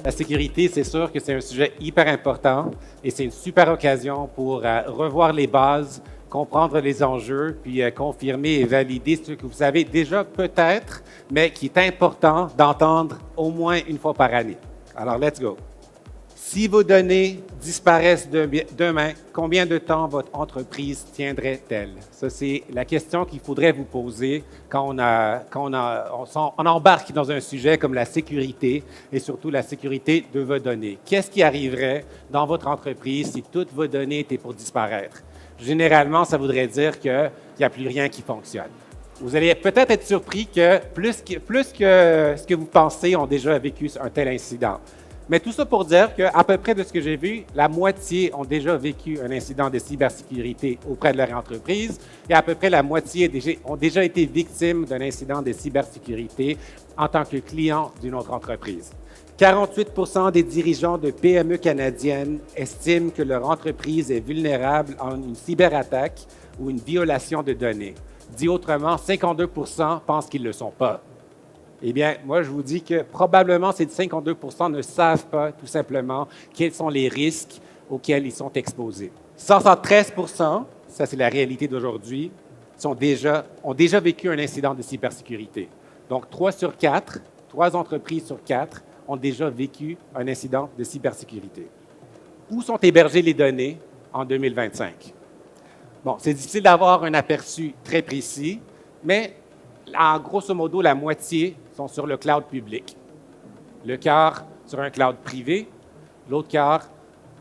La sécurité, c'est sûr que c'est un sujet hyper important et c'est une super occasion pour revoir les bases, comprendre les enjeux, puis confirmer et valider ce que vous savez déjà peut-être, mais qui est important d'entendre au moins une fois par année. Alors, let's go. Si vos données disparaissent demain, combien de temps votre entreprise tiendrait-elle? Ça, c'est la question qu'il faudrait vous poser quand on embarque dans un sujet comme la sécurité et surtout la sécurité de vos données. Qu'est-ce qui arriverait dans votre entreprise si toutes vos données étaient pour disparaître? Généralement, ça voudrait dire qu'il n'y a plus rien qui fonctionne. Vous allez peut-être être surpris que plus que ce que vous pensez ont déjà vécu un tel incident. Mais tout ça pour dire qu'à peu près de ce que j'ai vu, la moitié ont déjà vécu un incident de cybersécurité auprès de leur entreprise et à peu près la moitié ont déjà été victimes d'un incident de cybersécurité en tant que client d'une autre entreprise. 48 des dirigeants de PME canadiennes estiment que leur entreprise est vulnérable à une cyberattaque ou une violation de données. Dit autrement, 52 pensent qu'ils ne le sont pas. Eh bien, moi, je vous dis que probablement ces 52 ne savent pas tout simplement quels sont les risques auxquels ils sont exposés. 113 ça c'est la réalité d'aujourd'hui, ont déjà vécu un incident de cybersécurité. Donc, 3 entreprises sur 4 ont déjà vécu un incident de cybersécurité. Où sont hébergées les données en 2025? Bon, c'est difficile d'avoir un aperçu très précis, mais en grosso modo, la moitié sont sur le cloud public. Le quart sur un cloud privé, l'autre quart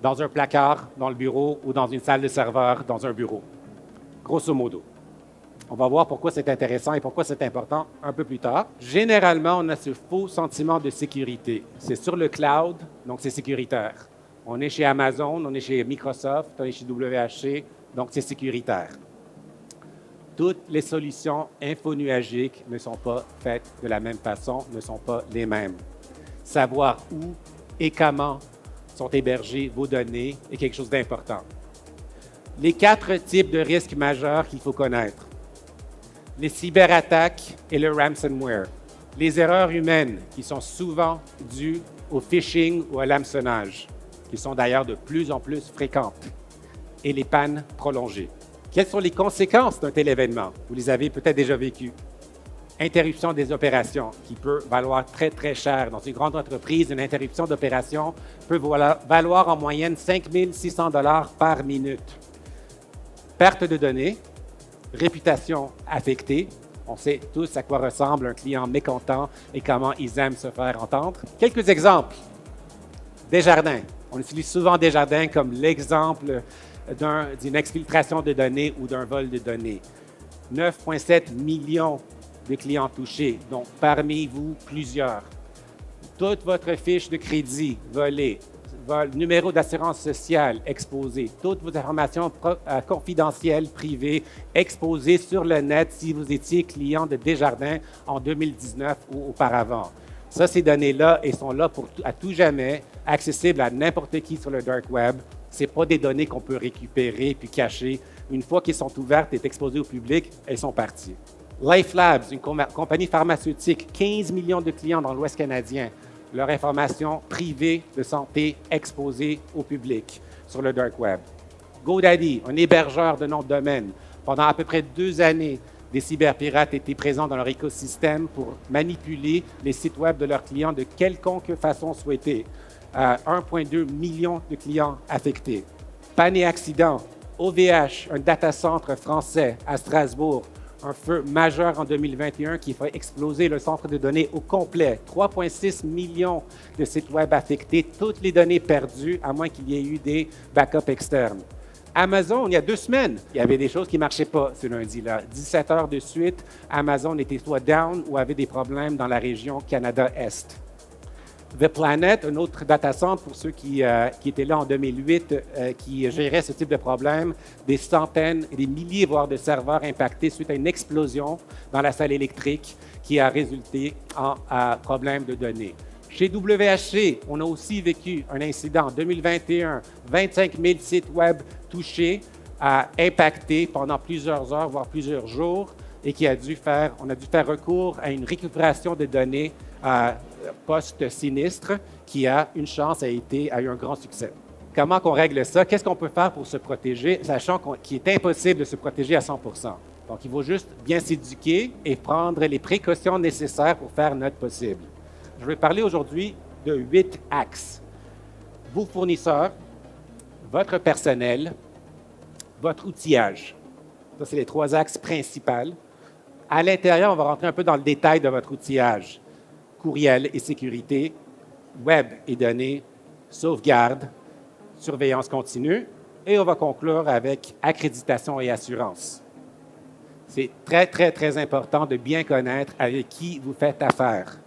dans un placard dans le bureau ou dans une salle de serveur dans un bureau. Grosso modo. On va voir pourquoi c'est intéressant et pourquoi c'est important un peu plus tard. Généralement, on a ce faux sentiment de sécurité. C'est sur le cloud, donc c'est sécuritaire. On est chez Amazon, on est chez Microsoft, on est chez WHC, donc c'est sécuritaire. Toutes les solutions infonuagiques ne sont pas faites de la même façon, ne sont pas les mêmes. Savoir où et comment sont hébergées vos données est quelque chose d'important. Les 4 types de risques majeurs qu'il faut connaître. Les cyberattaques et le ransomware. Les erreurs humaines qui sont souvent dues au phishing ou à l'hameçonnage, qui sont d'ailleurs de plus en plus fréquentes. Et les pannes prolongées. Quelles sont les conséquences d'un tel événement? Vous les avez peut-être déjà vécues. Interruption des opérations, qui peut valoir très, très cher. Dans une grande entreprise, une interruption d'opération peut valoir en moyenne 5 600 $ par minute. Perte de données, réputation affectée. On sait tous à quoi ressemble un client mécontent et comment ils aiment se faire entendre. Quelques exemples. Desjardins. On utilise souvent Desjardins comme l'exemple d'une exfiltration de données ou d'un vol de données. 9,7 millions de clients touchés, donc parmi vous, plusieurs. Toute votre fiche de crédit volée, votre numéro d'assurance sociale exposé, toutes vos informations confidentielles, privées, exposées sur le net si vous étiez client de Desjardins en 2019 ou auparavant. Ça, ces données-là, elles sont là à tout jamais, accessibles à n'importe qui sur le dark web. Ce n'est pas des données qu'on peut récupérer puis cacher. Une fois qu'elles sont ouvertes et exposées au public, elles sont parties. Life Labs, une compagnie pharmaceutique, 15 millions de clients dans l'Ouest canadien. Leur information privée de santé exposée au public sur le dark web. GoDaddy, un hébergeur de nom de domaine. Pendant à peu près 2 années, des cyberpirates étaient présents dans leur écosystème pour manipuler les sites web de leurs clients de quelconque façon souhaitée. 1,2 million de clients affectés. Panne et accident, OVH, un data center français à Strasbourg, un feu majeur en 2021 qui fait exploser le centre de données au complet. 3,6 millions de sites web affectés, toutes les données perdues, à moins qu'il y ait eu des backups externes. Amazon, il y a 2 semaines, il y avait des choses qui ne marchaient pas ce lundi-là. 17 heures de suite, Amazon était soit down ou avait des problèmes dans la région Canada-Est. The Planet, un autre data center pour ceux qui étaient là en 2008, qui gérait ce type de problème, des centaines et des milliers, voire de serveurs impactés suite à une explosion dans la salle électrique qui a résulté en problème de données. Chez WHC, on a aussi vécu un incident en 2021, 25 000 sites web touchés, impactés pendant plusieurs heures, voire plusieurs jours, et on a dû faire recours à une récupération de données post-sinistre qui a une chance, a eu un grand succès. Comment qu'on règle ça? Qu'est-ce qu'on peut faire pour se protéger, sachant qu'il est impossible de se protéger à 100 Donc, il faut juste bien s'éduquer et prendre les précautions nécessaires pour faire notre possible. Je vais parler aujourd'hui de 8 axes. Vos fournisseurs, votre personnel, votre outillage. Ça, c'est les 3 axes principaux. À l'intérieur, on va rentrer un peu dans le détail de votre outillage. Courriel et sécurité, web et données, sauvegarde, surveillance continue, et on va conclure avec accréditation et assurance. C'est très, très, très important de bien connaître avec qui vous faites affaire.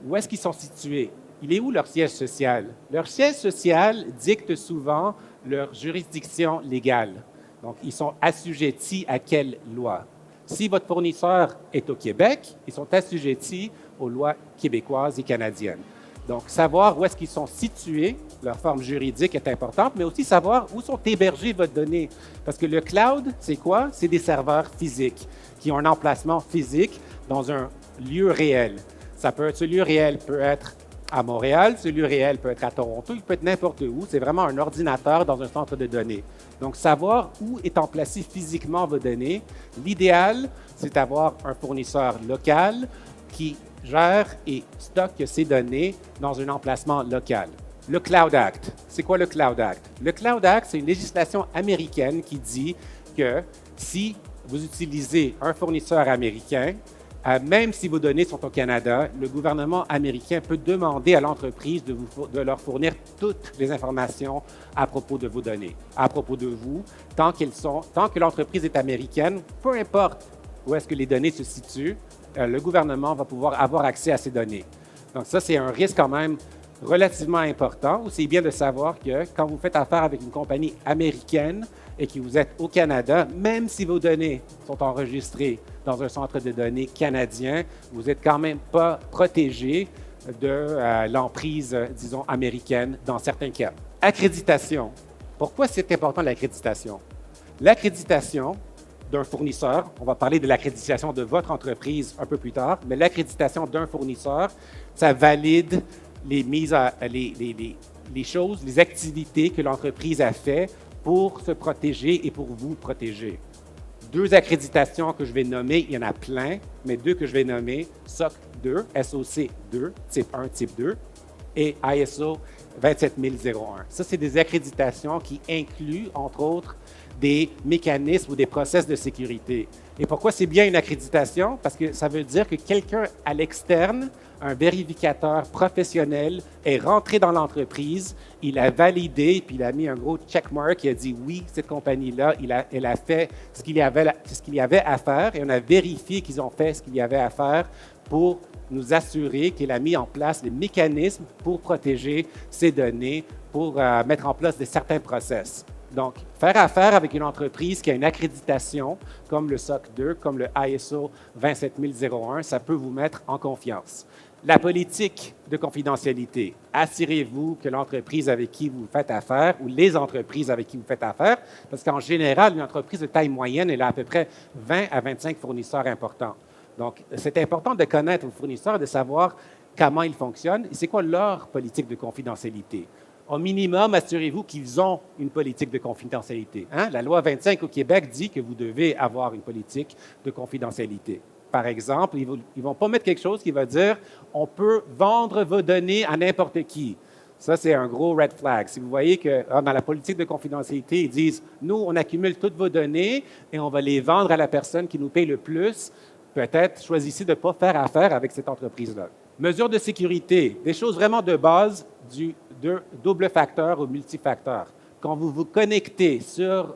Où est-ce qu'ils sont situés? Il est où leur siège social? Leur siège social dicte souvent leur juridiction légale. Donc, ils sont assujettis à quelle loi? Si votre fournisseur est au Québec, ils sont assujettis aux lois québécoises et canadiennes. Donc, savoir où est-ce qu'ils sont situés, leur forme juridique est importante, mais aussi savoir où sont hébergées vos données. Parce que le cloud, c'est quoi? C'est des serveurs physiques qui ont un emplacement physique dans un lieu réel. Ce lieu réel peut être à Montréal, ce lieu réel peut être à Toronto, il peut être n'importe où. C'est vraiment un ordinateur dans un centre de données. Donc, savoir où est emplacé physiquement vos données. L'idéal, c'est d'avoir un fournisseur local qui gère et stocke ces données dans un emplacement local. Le Cloud Act. C'est quoi le Cloud Act? Le Cloud Act, c'est une législation américaine qui dit que si vous utilisez un fournisseur américain, même si vos données sont au Canada, le gouvernement américain peut demander à l'entreprise de leur fournir toutes les informations à propos de vos données, à propos de vous, tant que l'entreprise est américaine, peu importe où est-ce que les données se situent, le gouvernement va pouvoir avoir accès à ces données. Donc ça, c'est un risque quand même relativement important. C'est bien de savoir que quand vous faites affaire avec une compagnie américaine et que vous êtes au Canada, même si vos données sont enregistrées dans un centre de données canadien, vous n'êtes quand même pas protégé de l'emprise, disons, américaine dans certains cas. Accréditation. Pourquoi c'est important l'accréditation? L'accréditation d'un fournisseur, on va parler de l'accréditation de votre entreprise un peu plus tard, mais l'accréditation d'un fournisseur, ça valide les choses, les activités que l'entreprise a fait pour se protéger et pour vous protéger. 2 accréditations que je vais nommer, il y en a plein, mais 2 que je vais nommer, SOC 2, SOC 2, type 1, type 2, et ISO 27001. Ça, c'est des accréditations qui incluent, entre autres, des mécanismes ou des process de sécurité. Et pourquoi c'est bien une accréditation? Parce que ça veut dire que quelqu'un à l'externe, un vérificateur professionnel, est rentré dans l'entreprise, il a validé, puis il a mis un gros checkmark, il a dit oui, cette compagnie-là, elle a fait ce qu'il y avait à faire, et on a vérifié qu'ils ont fait ce qu'il y avait à faire pour nous assurer qu'il a mis en place les mécanismes pour protéger ces données, pour mettre en place certains process. Donc, faire affaire avec une entreprise qui a une accréditation, comme le SOC 2, comme le ISO 27001, ça peut vous mettre en confiance. La politique de confidentialité. Assurez-vous que l'entreprise avec qui vous faites affaire, ou les entreprises avec qui vous faites affaire, parce qu'en général, une entreprise de taille moyenne, elle a à peu près 20 à 25 fournisseurs importants. Donc, c'est important de connaître vos fournisseurs, de savoir comment ils fonctionnent et c'est quoi leur politique de confidentialité. Au minimum, assurez-vous qu'ils ont une politique de confidentialité. La loi 25 au Québec dit que vous devez avoir une politique de confidentialité. Par exemple, ils ne vont pas mettre quelque chose qui va dire « on peut vendre vos données à n'importe qui ». Ça, c'est un gros red flag. Si vous voyez que dans la politique de confidentialité, ils disent « nous, on accumule toutes vos données et on va les vendre à la personne qui nous paye le plus », peut-être choisissez de ne pas faire affaire avec cette entreprise-là. Mesures de sécurité, des choses vraiment de base du double facteur ou multifacteur. Quand vous vous connectez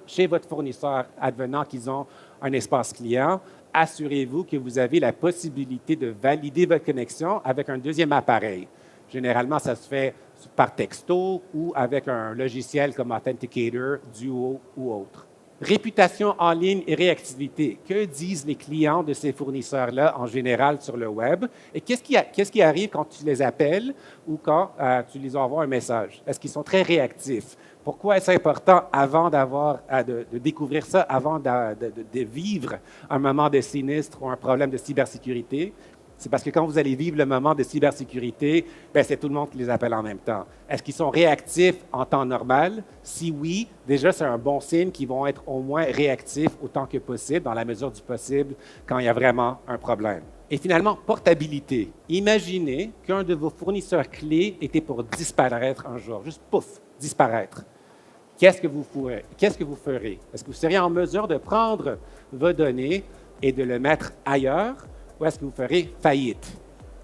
chez votre fournisseur, advenant qu'ils ont un espace client, assurez-vous que vous avez la possibilité de valider votre connexion avec un deuxième appareil. Généralement, ça se fait par texto ou avec un logiciel comme Authenticator, Duo ou autre. Réputation en ligne et réactivité. Que disent les clients de ces fournisseurs-là en général sur le web? Et qu'est-ce qui arrive quand tu les appelles ou quand tu les envoies un message? Est-ce qu'ils sont très réactifs? Pourquoi est-ce important avant de découvrir ça, avant de vivre un moment de sinistre ou un problème de cybersécurité? C'est parce que quand vous allez vivre le moment de cybersécurité, c'est tout le monde qui les appelle en même temps. Est-ce qu'ils sont réactifs en temps normal? Si oui, déjà, c'est un bon signe qu'ils vont être au moins réactifs autant que possible, dans la mesure du possible, quand il y a vraiment un problème. Et finalement, portabilité. Imaginez qu'un de vos fournisseurs clés était pour disparaître un jour, juste pouf, disparaître. Qu'est-ce que vous ferez? Est-ce que vous seriez en mesure de prendre vos données et de le mettre ailleurs, ou est-ce que vous ferez faillite?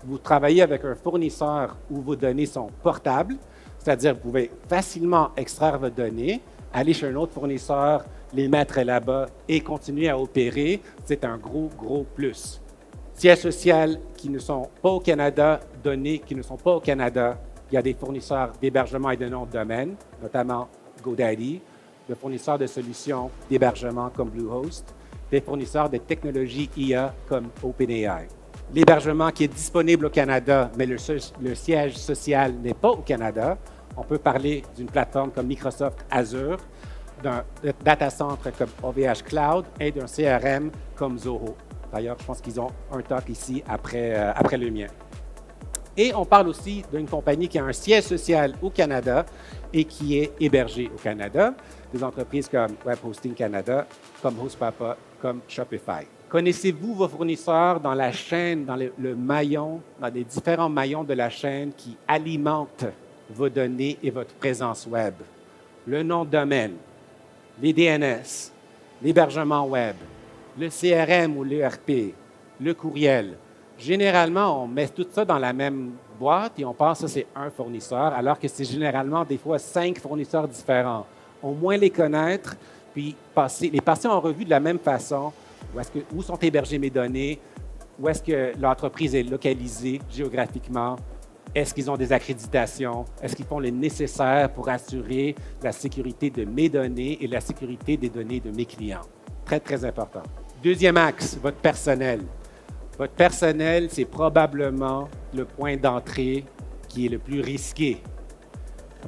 Vous travaillez avec un fournisseur où vos données sont portables, c'est-à-dire que vous pouvez facilement extraire vos données, aller chez un autre fournisseur, les mettre là-bas et continuer à opérer. C'est un gros, gros plus. Sièges sociaux qui ne sont pas au Canada, données qui ne sont pas au Canada, il y a des fournisseurs d'hébergement et de noms de domaine, notamment GoDaddy, des fournisseurs de solutions d'hébergement comme Bluehost, des fournisseurs de technologies IA comme OpenAI. L'hébergement qui est disponible au Canada, mais le siège social n'est pas au Canada, on peut parler d'une plateforme comme Microsoft Azure, d'un data center comme OVH Cloud et d'un CRM comme Zoho. D'ailleurs, je pense qu'ils ont un talk ici après le mien. Et on parle aussi d'une compagnie qui a un siège social au Canada et qui est hébergée au Canada. Des entreprises comme Web Hosting Canada, comme HostPapa, comme Shopify. Connaissez-vous vos fournisseurs dans la chaîne, dans le maillon, dans les différents maillons de la chaîne qui alimentent vos données et votre présence web? Le nom de domaine, les DNS, l'hébergement web, le CRM ou l'ERP, le courriel. Généralement, on met tout ça dans la même boîte et on pense que c'est un fournisseur, alors que c'est généralement des fois 5 fournisseurs différents. Au moins les connaître, puis les passer en revue de la même façon. Où sont hébergées mes données? Où est-ce que l'entreprise est localisée géographiquement? Est-ce qu'ils ont des accréditations? Est-ce qu'ils font le nécessaire pour assurer la sécurité de mes données et la sécurité des données de mes clients? Très, très important. Deuxième axe, votre personnel. Votre personnel, c'est probablement le point d'entrée qui est le plus risqué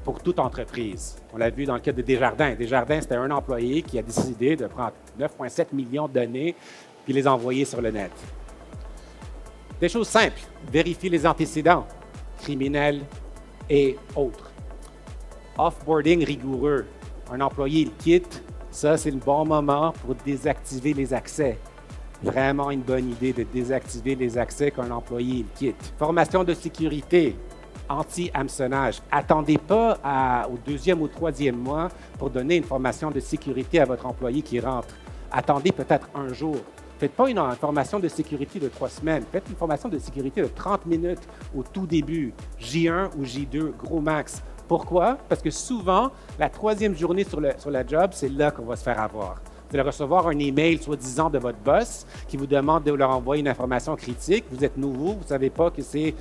pour toute entreprise. On l'a vu dans le cas de Desjardins. Desjardins, c'était un employé qui a décidé de prendre 9,7 millions de données puis les envoyer sur le net. Des choses simples. Vérifier les antécédents criminels et autres. Offboarding rigoureux. Un employé, il quitte. Ça, c'est le bon moment pour désactiver les accès. Vraiment une bonne idée de désactiver les accès quand un employé il quitte. Formation de sécurité, anti-hameçonnage. Attendez pas au 2e ou 3e mois pour donner une formation de sécurité à votre employé qui rentre. Attendez peut-être un jour. Faites pas une formation de sécurité de 3 semaines. Faites une formation de sécurité de 30 minutes au tout début. J1 ou J2, gros max. Pourquoi? Parce que souvent, la 3e journée sur la job, c'est là qu'on va se faire avoir. Vous allez recevoir un email soi-disant de votre boss qui vous demande de leur envoyer une information critique. Vous êtes nouveau, vous ne savez pas que c'est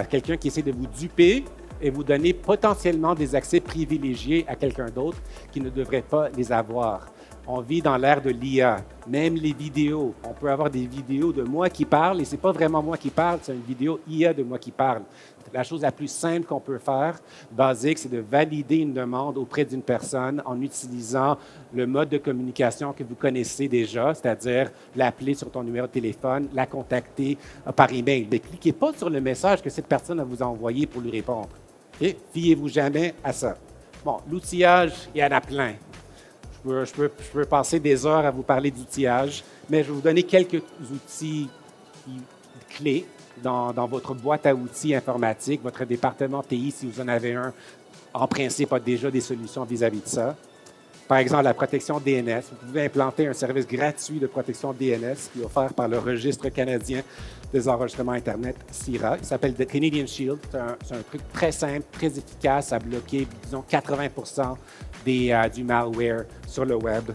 quelqu'un qui essaie de vous duper et vous donner potentiellement des accès privilégiés à quelqu'un d'autre qui ne devrait pas les avoir. On vit dans l'ère de l'IA, même les vidéos. On peut avoir des vidéos de moi qui parle et ce n'est pas vraiment moi qui parle, c'est une vidéo IA de moi qui parle. La chose la plus simple qu'on peut faire, basique, c'est de valider une demande auprès d'une personne en utilisant le mode de communication que vous connaissez déjà, c'est-à-dire l'appeler sur ton numéro de téléphone, la contacter par email. Ne cliquez pas sur le message que cette personne a vous envoyé pour lui répondre. Et fiez-vous jamais à ça. Bon, l'outillage, il y en a plein. Je peux passer des heures à vous parler d'outillage, mais je vais vous donner quelques outils clés dans votre boîte à outils informatique. Votre département TI, si vous en avez un, en principe, a déjà des solutions vis-à-vis de ça. Par exemple, la protection DNS. Vous pouvez implanter un service gratuit de protection DNS qui est offert par le Registre canadien des enregistrements Internet, CIRA. Il s'appelle The Canadian Shield. C'est un truc très simple, très efficace à bloquer, disons, 80% du malware sur le web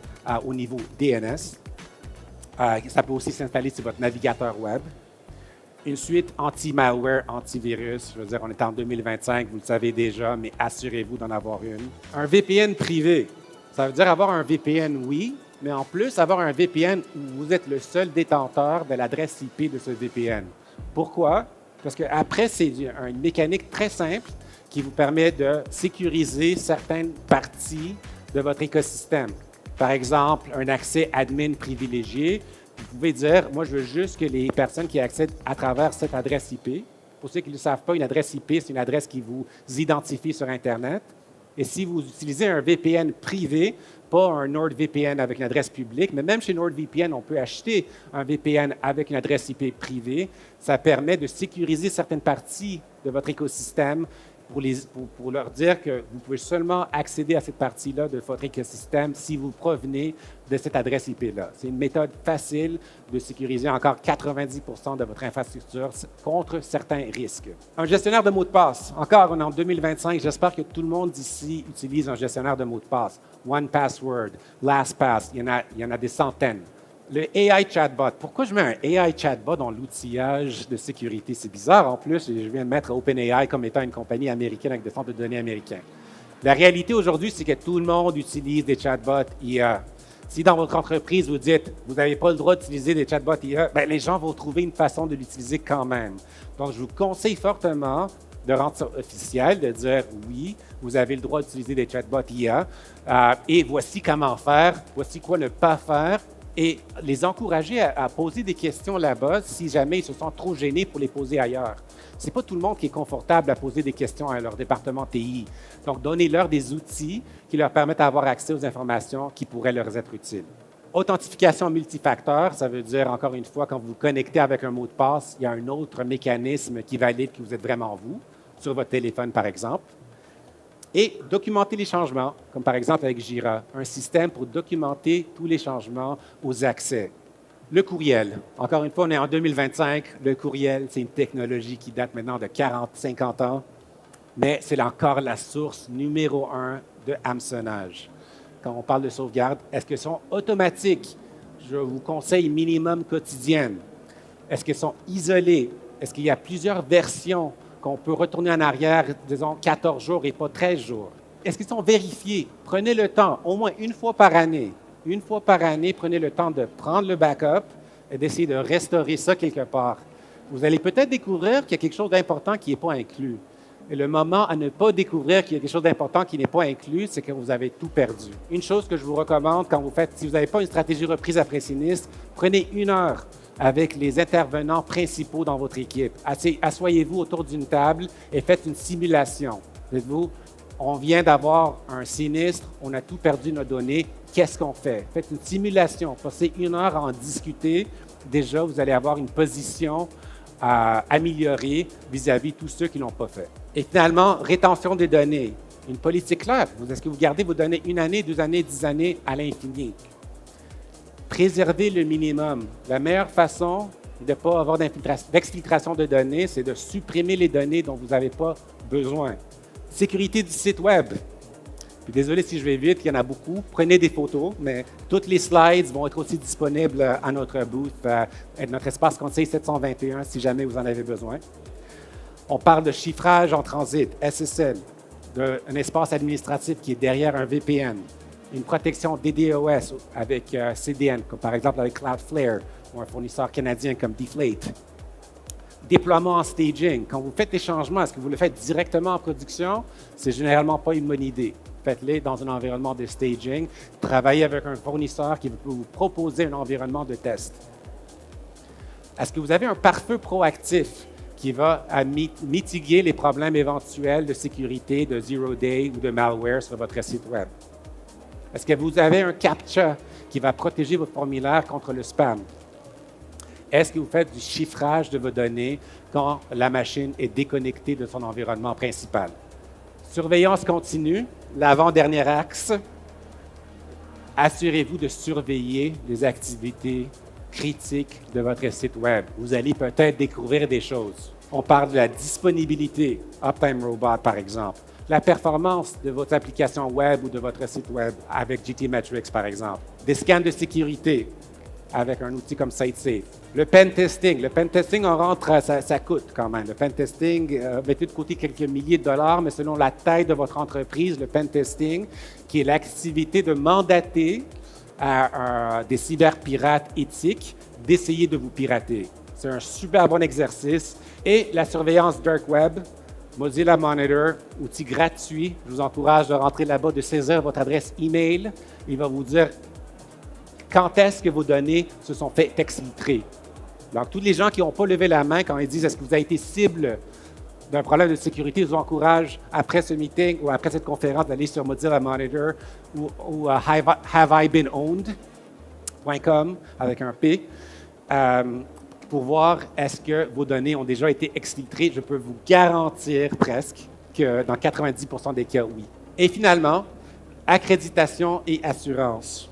au niveau DNS. Ça peut aussi s'installer sur votre navigateur web. Une suite anti-malware, antivirus. Je veux dire, on est en 2025, vous le savez déjà, mais assurez-vous d'en avoir une. Un VPN privé. Ça veut dire avoir un VPN, oui, mais en plus, avoir un VPN où vous êtes le seul détenteur de l'adresse IP de ce VPN. Pourquoi? Parce qu'après, c'est une mécanique très simple qui vous permet de sécuriser certaines parties de votre écosystème. Par exemple, un accès admin privilégié Vous pouvez dire, moi, je veux juste que les personnes qui accèdent à travers cette adresse IP, pour ceux qui ne le savent pas, une adresse IP, c'est une adresse qui vous identifie sur Internet. Et si vous utilisez un VPN privé, pas un NordVPN avec une adresse publique, mais même chez NordVPN, on peut acheter un VPN avec une adresse IP privée. Ça permet de sécuriser certaines parties de votre écosystème pour leur dire que vous pouvez seulement accéder à cette partie-là de votre écosystème si vous provenez de cette adresse IP-là. C'est une méthode facile de sécuriser encore 90 de votre infrastructure contre certains risques. Un gestionnaire de mots de passe. Encore, on est en 2025. J'espère que tout le monde ici utilise un gestionnaire de mots de passe. OnePassword, LastPass, il y en a des centaines. Le AI chatbot. Pourquoi je mets un AI chatbot dans l'outillage de sécurité? C'est bizarre en plus. Je viens de mettre OpenAI comme étant une compagnie américaine avec des centres de données américains. La réalité aujourd'hui, c'est que tout le monde utilise des chatbots IA. Si dans votre entreprise, vous dites vous n'avez pas le droit d'utiliser des chatbots IA, bien, les gens vont trouver une façon de l'utiliser quand même. Donc, je vous conseille fortement de rendre ça officiel, de dire oui, vous avez le droit d'utiliser des chatbots IA et voici comment faire, voici quoi ne pas faire. Et les encourager à poser des questions là-bas si jamais ils se sentent trop gênés pour les poser ailleurs. Ce n'est pas tout le monde qui est confortable à poser des questions à leur département TI. Donc, donnez-leur des outils qui leur permettent d'avoir accès aux informations qui pourraient leur être utiles. Authentification multifacteur, ça veut dire, encore une fois, quand vous vous connectez avec un mot de passe, il y a un autre mécanisme qui valide que vous êtes vraiment vous, sur votre téléphone, par exemple. Et documenter les changements, comme par exemple avec Jira, un système pour documenter tous les changements aux accès. Le courriel. Encore une fois, on est en 2025. Le courriel, c'est une technologie qui date maintenant de 40, 50 ans, mais c'est encore la source numéro 1 de hameçonnage. Quand on parle de sauvegarde, est-ce qu'elles sont automatiques? Je vous conseille minimum quotidienne. Est-ce qu'elles sont isolées? Est-ce qu'il y a plusieurs versions qu'on peut retourner en arrière, disons, 14 jours et pas 13 jours? Est-ce qu'ils sont vérifiés? Prenez le temps, au moins une fois par année. Une fois par année, prenez le temps de prendre le backup et d'essayer de restaurer ça quelque part. Vous allez peut-être découvrir qu'il y a quelque chose d'important qui n'est pas inclus. Et le moment à ne pas découvrir qu'il y a quelque chose d'important qui n'est pas inclus, c'est que vous avez tout perdu. Une chose que je vous recommande quand vous faites, si vous n'avez pas une stratégie reprise après sinistre, prenez 1 heure avec les intervenants principaux dans votre équipe. Asseyez-vous autour d'une table et faites une simulation. Dites-vous, on vient d'avoir un sinistre, on a tout perdu nos données, qu'est-ce qu'on fait? Faites une simulation, passez 1 heure à en discuter. Déjà, vous allez avoir une position à améliorer vis-à-vis de tous ceux qui ne l'ont pas fait. Et finalement, rétention des données. Une politique claire. Est-ce que vous gardez vos données 1 année, 2 années, 10 années à l'infini? Préserver le minimum. La meilleure façon de ne pas avoir d'exfiltration de données, c'est de supprimer les données dont vous n'avez pas besoin. Sécurité du site Web. Puis désolé si je vais vite, il y en a beaucoup. Prenez des photos, mais toutes les slides vont être aussi disponibles à notre booth, à notre espace conseil 721, si jamais vous en avez besoin. On parle de chiffrage en transit, SSL, d'un espace administratif qui est derrière un VPN, une protection DDoS avec CDN, comme par exemple avec Cloudflare ou un fournisseur canadien comme Deflate. Déploiement en staging. Quand vous faites des changements, est-ce que vous le faites directement en production? C'est généralement pas une bonne idée. Faites-les dans un environnement de staging. Travaillez avec un fournisseur qui peut vous proposer un environnement de test. Est-ce que vous avez un pare-feu proactif qui va mitiguer les problèmes éventuels de sécurité, de zero day ou de malware sur votre site Web? Est-ce que vous avez un CAPTCHA qui va protéger votre formulaire contre le spam? Est-ce que vous faites du chiffrage de vos données quand la machine est déconnectée de son environnement principal? Surveillance continue, l'avant-dernier axe. Assurez-vous de surveiller les activités critiques de votre site Web. Vous allez peut-être découvrir des choses. On parle de la disponibilité, Uptime Robot par exemple, la performance de votre application Web ou de votre site Web avec GTmetrix par exemple, des scans de sécurité avec un outil comme SiteSafe. Le pen testing. Le pen testing, on rentre, ça coûte quand même. Le pen testing, mettez de côté quelques milliers de dollars, mais selon la taille de votre entreprise, le pen testing, qui est l'activité de mandater à des cyberpirates éthiques d'essayer de vous pirater. C'est un super bon exercice. Et la surveillance Dark Web, Mozilla Monitor, outil gratuit. Je vous encourage de rentrer là-bas, de saisir votre adresse email. Il va vous dire quand est-ce que vos données se sont fait exfiltrer. Donc, tous les gens qui n'ont pas levé la main quand ils disent « Est-ce que vous avez été cible d'un problème de sécurité », je vous encourage, après ce meeting ou après cette conférence, d'aller sur Mozilla Monitor ou haveibeenowned.com avec un P pour voir est-ce que vos données ont déjà été exfiltrées. Je peux vous garantir presque que dans 90% des cas, oui. Et finalement, accréditation et assurance.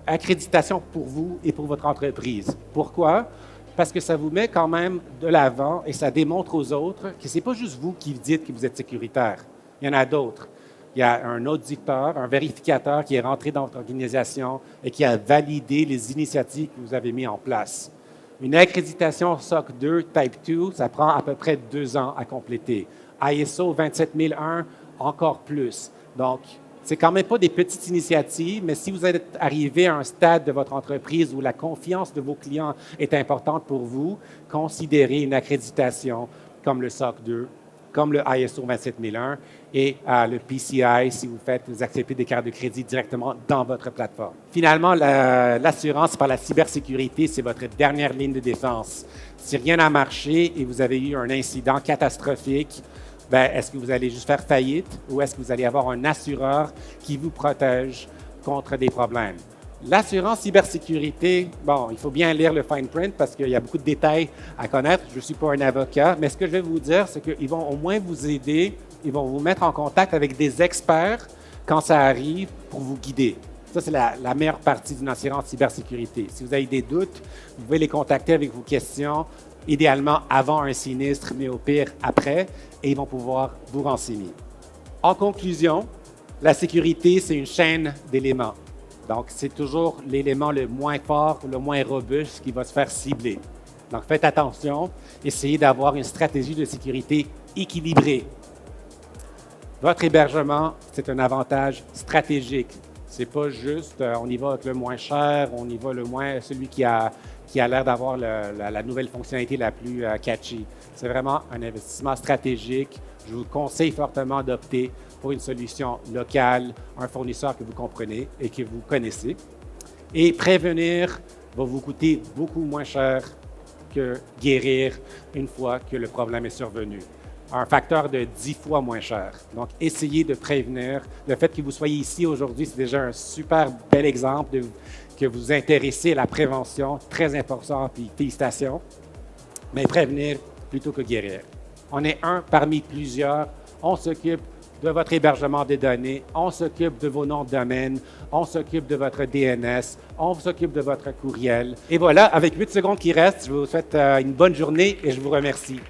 Accréditation pour vous et pour votre entreprise. Pourquoi? Parce que ça vous met quand même de l'avant et ça démontre aux autres que ce n'est pas juste vous qui dites que vous êtes sécuritaire. Il y en a d'autres. Il y a un auditeur, un vérificateur qui est rentré dans votre organisation et qui a validé les initiatives que vous avez mises en place. Une accréditation SOC 2 Type 2, ça prend à peu près 2 ans à compléter. ISO 27001, encore plus. Donc, c'est quand même pas des petites initiatives, mais si vous êtes arrivé à un stade de votre entreprise où la confiance de vos clients est importante pour vous, considérez une accréditation comme le SOC 2, comme le ISO 27001 et le PCI si vous acceptez des cartes de crédit directement dans votre plateforme. Finalement, l'assurance par la cybersécurité, c'est votre dernière ligne de défense. Si rien n'a marché et vous avez eu un incident catastrophique, est-ce que vous allez juste faire faillite ou est-ce que vous allez avoir un assureur qui vous protège contre des problèmes? L'assurance cybersécurité, il faut bien lire le fine print parce qu'il y a beaucoup de détails à connaître. Je ne suis pas un avocat, mais ce que je vais vous dire, c'est qu'ils vont au moins vous aider, ils vont vous mettre en contact avec des experts quand ça arrive pour vous guider. Ça, c'est la meilleure partie d'une assurance cybersécurité. Si vous avez des doutes, vous pouvez les contacter avec vos questions, idéalement avant un sinistre, mais au pire après, et ils vont pouvoir vous renseigner. En conclusion, la sécurité, c'est une chaîne d'éléments. Donc, c'est toujours l'élément le moins fort ou le moins robuste qui va se faire cibler. Donc, faites attention, essayez d'avoir une stratégie de sécurité équilibrée. Votre hébergement, c'est un avantage stratégique. Ce n'est pas juste on y va avec le moins cher, on y va celui qui a l'air d'avoir la nouvelle fonctionnalité la plus catchy. C'est vraiment un investissement stratégique. Je vous conseille fortement d'opter pour une solution locale, un fournisseur que vous comprenez et que vous connaissez. Et prévenir va vous coûter beaucoup moins cher que guérir une fois que le problème est survenu. Un facteur de 10 fois moins cher. Donc, essayez de prévenir. Le fait que vous soyez ici aujourd'hui, c'est déjà un super bel exemple que vous vous intéressez à la prévention, très important, puis félicitations. Mais prévenir plutôt que guérir. On est un parmi plusieurs. On s'occupe de votre hébergement des données, on s'occupe de vos noms de domaine, on s'occupe de votre DNS, on s'occupe de votre courriel. Et voilà, avec 8 secondes qui restent, je vous souhaite une bonne journée et je vous remercie.